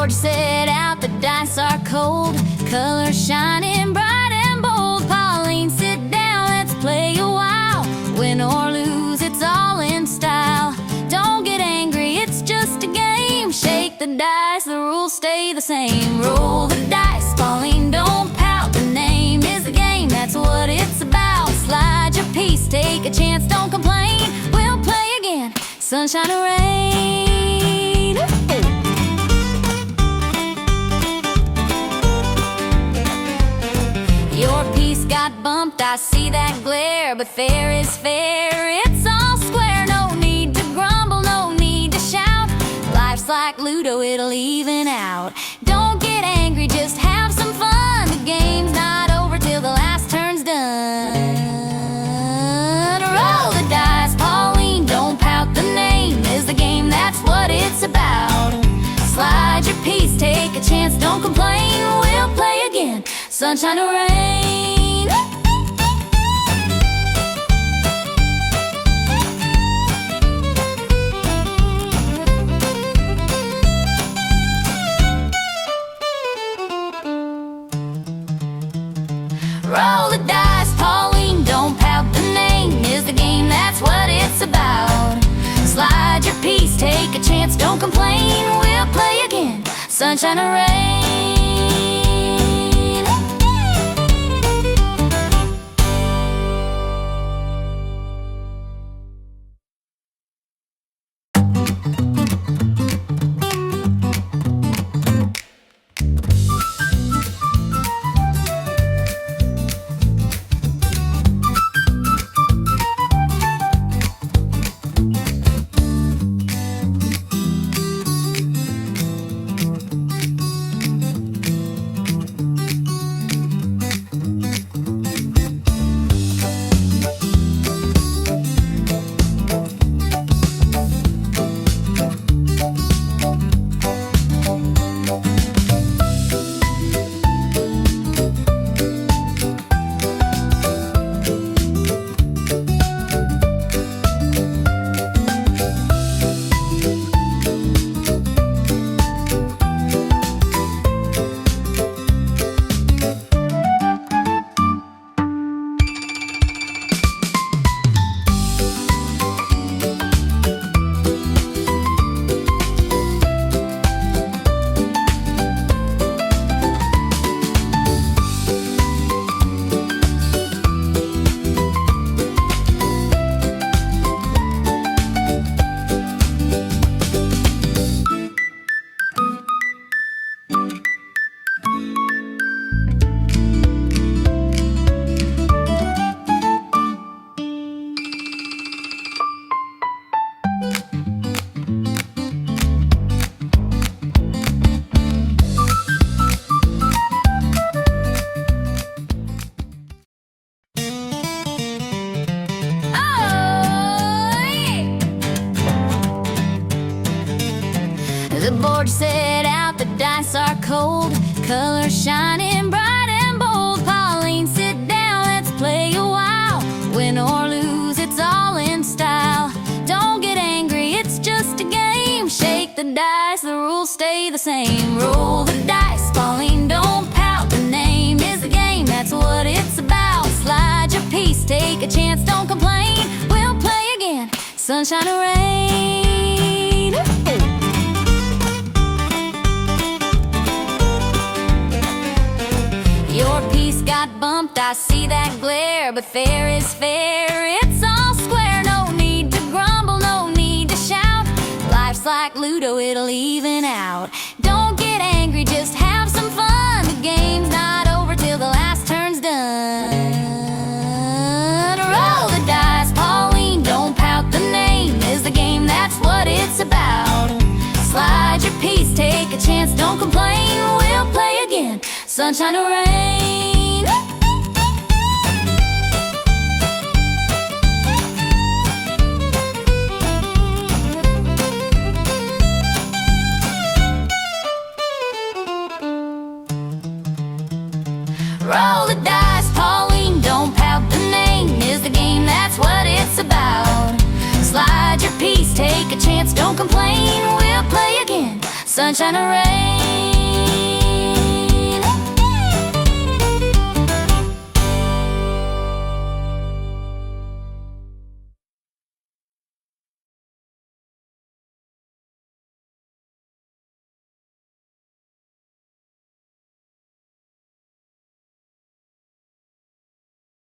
board set out, the dice are cold, colors shining bright and bold. Pauline, sit down, let's play a while. Win or lose, it's all in style. Don't get angry, it's just a game. Shake the dice, the rules stay the same. Roll the dice, Pauline, don't pout. The name is the game, that's what it's about. Slide your piece, take a chance, don't complain. We'll play again, sunshine or rain. Your piece got bumped, I see that glare, but fair is fair, it's all square. No need to grumble, no need to shout. Life's like Ludo, it'll even out. Don't get angry, just have some fun. The game's not over till the last turn's done. Roll the dice, Pauline, don't pout. The name is the game, that's what it's about. Slide your piece, take a chance, don't complain. We'll play again, sunshine or rain. Roll the dice, Pauline, don't pout. The name is the game, that's what it's about. Slide your piece, take a chance, don't complain. We'll play again, sunshine or rain. The board set out, the dice are cold, colors shining bright and bold. Pauline, sit down, let's play a while. Win or lose, it's all in style. Don't get angry, it's just a game. Shake the dice, the rules stay the same. Roll the dice, Pauline, don't pout. The name is the game, that's what it's about. Slide your piece, take a chance, don't complain. We'll play again, sunshine or rain. Your piece got bumped, I see that glare, but fair is fair, it's all square. No need to grumble, no need to shout. Life's like Ludo, it'll even out. Don't get angry, just have some fun. The game's not over till the last turn's done. Roll the dice, Pauline, don't pout. The name is the game, that's what it's about. Slide your piece, take a chance, don't complain. We'll play again, sunshine or rain. Roll the dice, Pauline, don't pout. The name is the game, that's what it's about. Slide your piece, take a chance, don't complain. We'll play again, sunshine or rain.